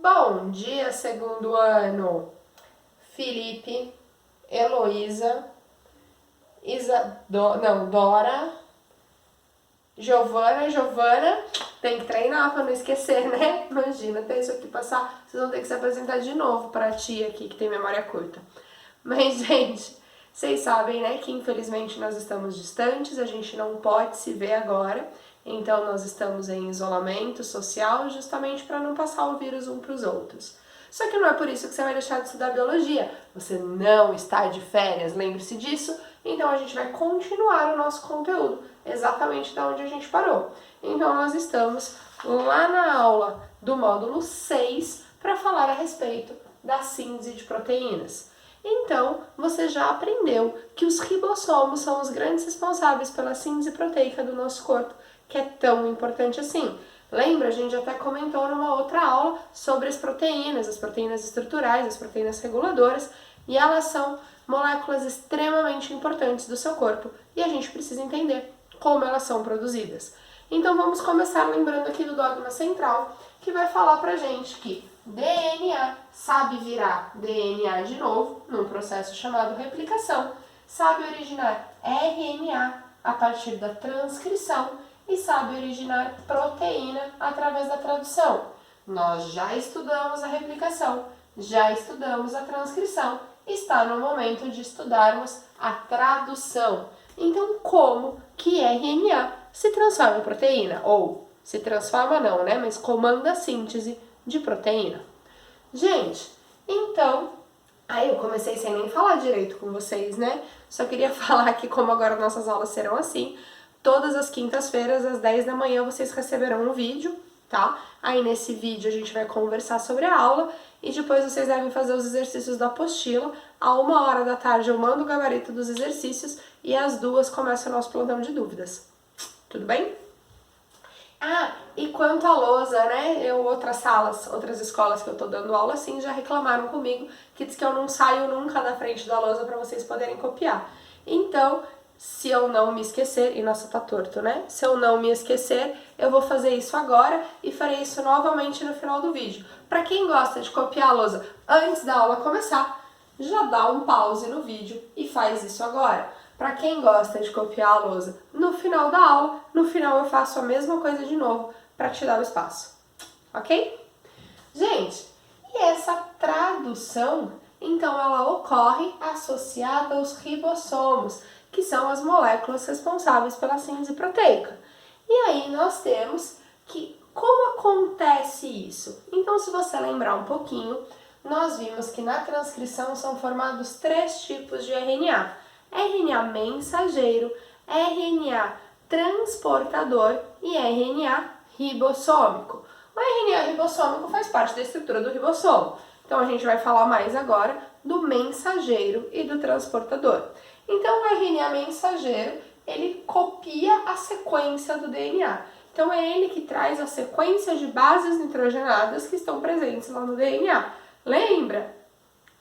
Bom dia, segundo ano. Felipe, Heloísa, Dora, Giovana, tem que treinar pra não esquecer, né? Imagina, até isso aqui passar, vocês vão ter que se apresentar de novo pra tia aqui, que tem memória curta. Mas, gente, vocês sabem, né, que infelizmente nós estamos distantes, a gente não pode se ver agora, então nós estamos em isolamento social justamente para não passar o vírus um para os outros. Só que não é por isso que você vai deixar de estudar biologia, você não está de férias, lembre-se disso, então a gente vai continuar o nosso conteúdo, exatamente da onde a gente parou. Então nós estamos lá na aula do módulo 6 para falar a respeito da síntese de proteínas. Então, você já aprendeu que os ribossomos são os grandes responsáveis pela síntese proteica do nosso corpo, que é tão importante assim. Lembra? A gente até comentou numa outra aula sobre as proteínas estruturais, as proteínas reguladoras, e elas são moléculas extremamente importantes do seu corpo, e a gente precisa entender como elas são produzidas. Então, vamos começar lembrando aqui do dogma central, que vai falar pra gente que DNA sabe virar DNA de novo, num processo chamado replicação, sabe originar RNA a partir da transcrição e sabe originar proteína através da tradução. Nós já estudamos a replicação, já estudamos a transcrição, está no momento de estudarmos a tradução. Então, como que RNA se transforma em proteína? Ou, se transforma não, né? Mas comanda a síntese de proteína. Gente, então, aí eu comecei sem nem falar direito com vocês, né? Só queria falar que como agora nossas aulas serão assim, todas as quintas-feiras, às 10 da manhã, vocês receberão um vídeo, tá? Aí nesse vídeo a gente vai conversar sobre a aula e depois vocês devem fazer os exercícios da apostila. À 1h da tarde eu mando o gabarito dos exercícios e às 2 começa o nosso plantão de dúvidas. Tudo bem? Ah, e quanto à lousa, né? Outras escolas que eu tô dando aula assim já reclamaram comigo que diz que eu não saio nunca da frente da lousa para vocês poderem copiar. Então, se eu não me esquecer, e nossa, tá torto, né? Se eu não me esquecer, eu vou fazer isso agora e farei isso novamente no final do vídeo. Para quem gosta de copiar a lousa antes da aula começar, já dá um pause no vídeo e faz isso agora. Para quem gosta de copiar a lousa no final da aula, no final eu faço a mesma coisa de novo para te dar o espaço, ok? Gente, e essa tradução, então ela ocorre associada aos ribossomos, que são as moléculas responsáveis pela síntese proteica. E aí nós temos que, como acontece isso? Então, se você lembrar um pouquinho, nós vimos que na transcrição são formados 3 tipos de RNA. RNA mensageiro, RNA transportador e RNA ribossômico. O RNA ribossômico faz parte da estrutura do ribossomo. Então, a gente vai falar mais agora do mensageiro e do transportador. Então, o RNA mensageiro, ele copia a sequência do DNA. Então, é ele que traz a sequência de bases nitrogenadas que estão presentes lá no DNA. Lembra?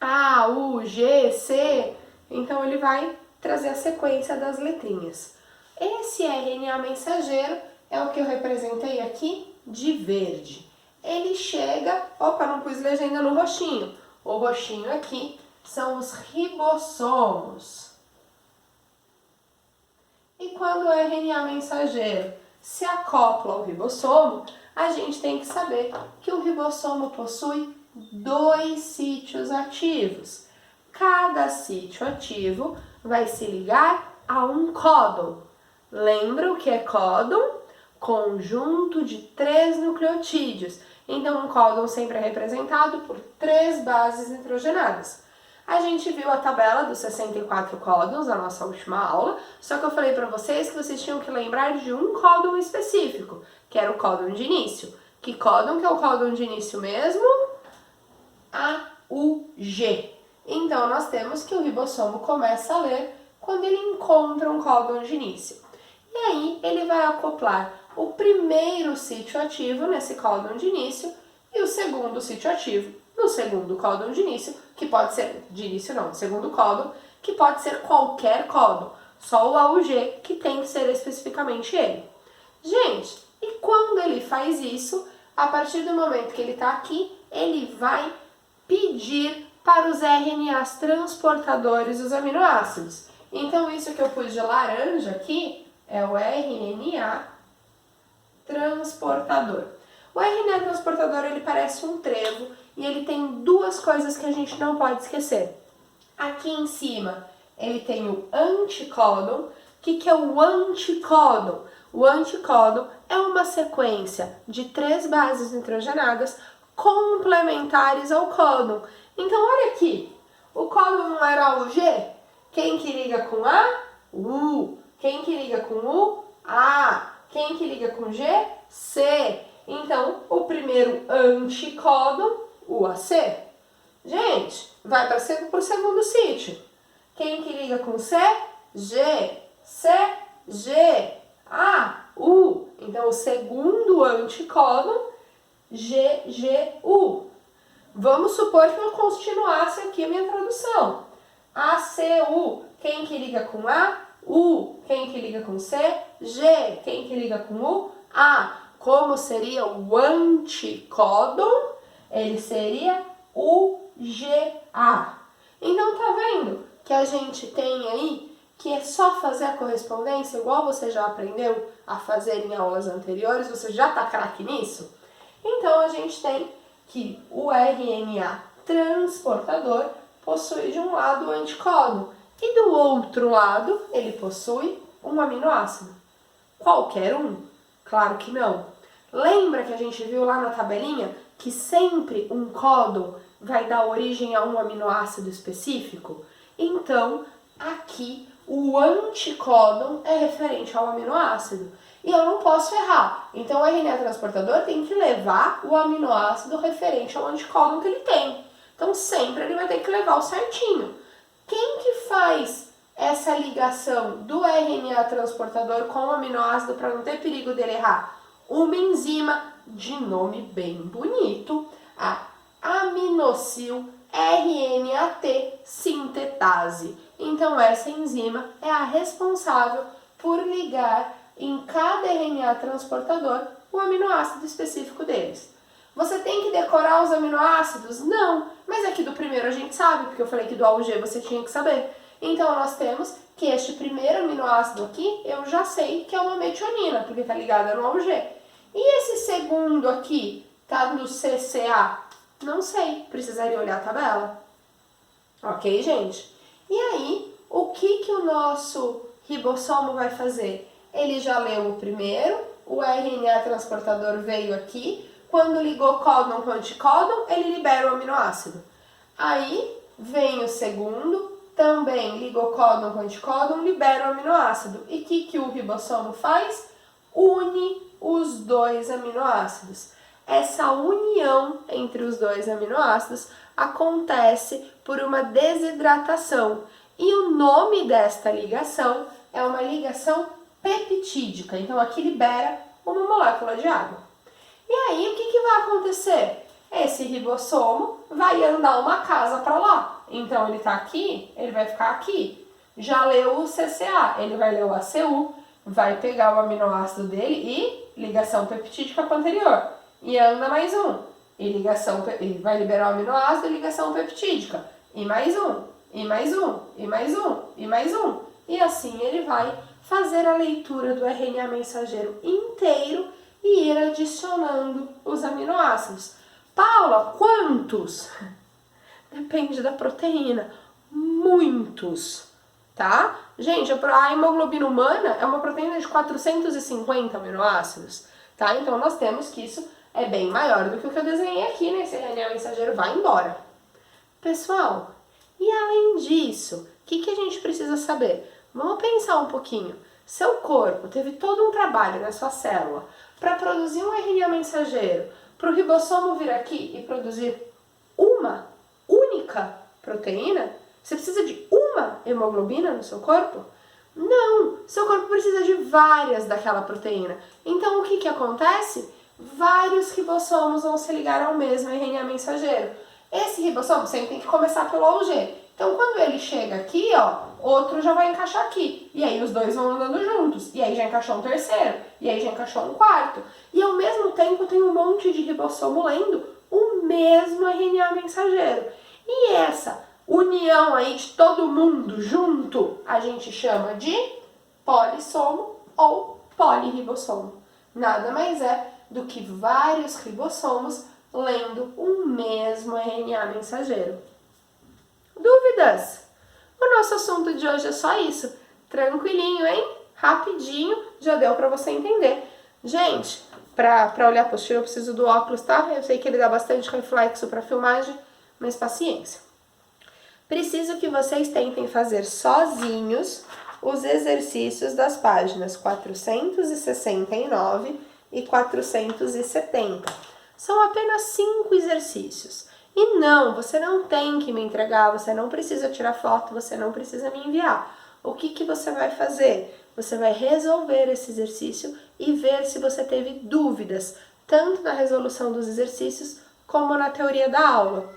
A, U, G, C. Então, ele vai trazer a sequência das letrinhas. Esse RNA mensageiro é o que eu representei aqui de verde. Ele chega... Opa, não pus legenda no roxinho. O roxinho aqui são os ribossomos. E quando o RNA mensageiro se acopla ao ribossomo, a gente tem que saber que o ribossomo possui 2 sítios ativos. Cada sítio ativo vai se ligar a um códon. Lembra o que é códon? Conjunto de 3 nucleotídeos. Então, um códon sempre é representado por 3 bases nitrogenadas. A gente viu a tabela dos 64 códons na nossa última aula, só que eu falei para vocês que vocês tinham que lembrar de um códon específico, que era o códon de início. Que códon que é o códon de início mesmo? AUG. Então, nós temos que o ribossomo começa a ler quando ele encontra um códon de início. E aí, ele vai acoplar o primeiro sítio ativo nesse códon de início e o segundo sítio ativo no segundo códon de início, que pode ser, de início não, segundo códon, que pode ser qualquer códon, só o AUG que tem que ser especificamente ele. Gente, e quando ele faz isso, a partir do momento que ele está aqui, ele vai pedir para os RNAs transportadores dos aminoácidos. Então, isso que eu pus de laranja aqui é o RNA transportador. O RNA transportador, ele parece um trevo e ele tem duas coisas que a gente não pode esquecer. Aqui em cima, ele tem o anticódon. O que é o anticódon? O anticódon é uma sequência de 3 bases nitrogenadas complementares ao códon. Então, olha aqui, o códon não era o G? Quem que liga com A? U. Quem que liga com U? A. Quem que liga com G? C. Então, o primeiro anticódon, o AC. Gente, vai para o segundo sítio. Quem que liga com C? G. C, G. A, U. Então, o segundo anticódon, GGU. Vamos supor que eu continuasse aqui a minha tradução. ACU. Quem que liga com A? U. Quem que liga com C? G. Quem que liga com U? A. Como seria o anticódon? Ele seria UGA. Então, tá vendo que a gente tem aí que é só fazer a correspondência, igual você já aprendeu a fazer em aulas anteriores, você já tá craque nisso? Então, a gente tem que o RNA transportador possui de um lado o anticódon e do outro lado ele possui um aminoácido. Qualquer um? Claro que não. Lembra que a gente viu lá na tabelinha que sempre um códon vai dar origem a um aminoácido específico? Então, aqui o anticódon é referente ao aminoácido. E eu não posso errar. Então, o RNA transportador tem que levar o aminoácido referente ao anticódon que ele tem. Então, sempre ele vai ter que levar o certinho. Quem que faz essa ligação do RNA transportador com o aminoácido para não ter perigo dele errar? Uma enzima de nome bem bonito, a aminocil RNAT sintetase. Então, essa enzima é a responsável por ligar em cada RNA transportador o aminoácido específico deles. Você tem que decorar os aminoácidos? Não, mas aqui do primeiro a gente sabe, porque eu falei que do A ao G você tinha que saber. Então, nós temos que este primeiro aminoácido aqui, eu já sei que é uma metionina, porque está ligada no A ao G. E esse segundo aqui, tá no CCA? Não sei, precisaria olhar a tabela. Ok, gente? E aí, o que o nosso ribossomo vai fazer? Ele já leu o primeiro, o RNA transportador veio aqui, quando ligou códon com anticódon, ele libera o aminoácido. Aí, vem o segundo, também ligou códon com anticódon, libera o aminoácido. E o que o ribossomo faz? Une os dois aminoácidos. Essa união entre os dois aminoácidos acontece por uma desidratação. E o nome desta ligação é uma ligação peptídica. Então, aqui libera uma molécula de água. E aí, o que vai acontecer? Esse ribossomo vai andar uma casa para lá. Então, ele está aqui, ele vai ficar aqui. Já leu o CCA, ele vai ler o ACU, vai pegar o aminoácido dele e ligação peptídica com o anterior. E anda mais um. Ele vai liberar o aminoácido e ligação peptídica. E mais um, e mais um, e mais um, e mais um. E assim ele vai fazer a leitura do RNA mensageiro inteiro e ir adicionando os aminoácidos. Paula, quantos? Depende da proteína. Muitos, tá? Gente, a hemoglobina humana é uma proteína de 450 aminoácidos, tá? Então, nós temos que isso é bem maior do que o que eu desenhei aqui, né? Esse RNA mensageiro vai embora. Pessoal, e além disso, o que a gente precisa saber? Vamos pensar um pouquinho. Seu corpo teve todo um trabalho na sua célula para produzir um RNA mensageiro, para o ribossomo vir aqui e produzir uma única proteína? Você precisa de uma hemoglobina no seu corpo? Não! Seu corpo precisa de várias daquela proteína. Então, o que acontece? Vários ribossomos vão se ligar ao mesmo RNA mensageiro. Esse ribossomo sempre tem que começar pelo A ao G. Então, quando ele chega aqui, ó, outro já vai encaixar aqui. E aí os dois vão andando juntos. E aí já encaixou um terceiro. E aí já encaixou um quarto. E ao mesmo tempo tem um monte de ribossomo lendo o mesmo RNA mensageiro. E essa união aí de todo mundo junto, a gente chama de polissomo ou polirribossomo. Nada mais é do que vários ribossomos lendo um mesmo RNA mensageiro. Dúvidas? O nosso assunto de hoje é só isso. Tranquilinho, hein? Rapidinho, já deu para você entender. Gente, para olhar a apostila eu preciso do óculos, tá? Eu sei que ele dá bastante reflexo para filmagem, mas paciência. Preciso que vocês tentem fazer sozinhos os exercícios das páginas 469 e 470. São apenas 5 exercícios. E não, você não tem que me entregar, você não precisa tirar foto, você não precisa me enviar. O que você vai fazer? Você vai resolver esse exercício e ver se você teve dúvidas, tanto na resolução dos exercícios como na teoria da aula.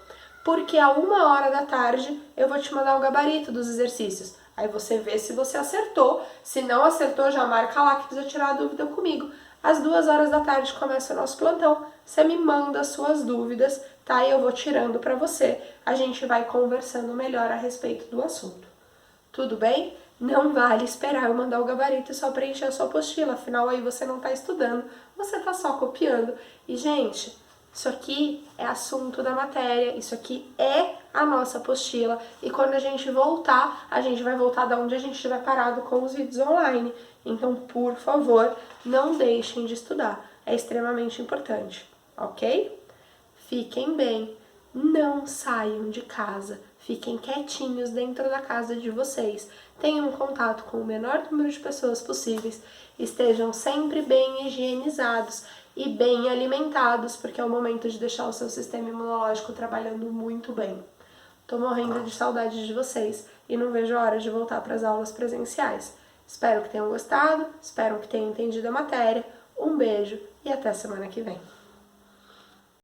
Porque a 1h da tarde eu vou te mandar o gabarito dos exercícios. Aí você vê se você acertou. Se não acertou, já marca lá que precisa tirar a dúvida comigo. Às 2h da tarde começa o nosso plantão. Você me manda as suas dúvidas, tá? E eu vou tirando para você. A gente vai conversando melhor a respeito do assunto. Tudo bem? Não vale esperar eu mandar o gabarito e só preencher a sua apostila. Afinal, aí você não está estudando, você está só copiando. E, gente, isso aqui é assunto da matéria, isso aqui é a nossa apostila. E quando a gente voltar, a gente vai voltar da onde a gente estiver parado com os vídeos online. Então, por favor, não deixem de estudar. É extremamente importante, ok? Fiquem bem, não saiam de casa. Fiquem quietinhos dentro da casa de vocês. Tenham contato com o menor número de pessoas possíveis. Estejam sempre bem higienizados e bem alimentados, porque é o momento de deixar o seu sistema imunológico trabalhando muito bem. Tô morrendo de saudade de vocês e não vejo a hora de voltar para as aulas presenciais. Espero que tenham gostado, espero que tenham entendido a matéria. Um beijo e até semana que vem.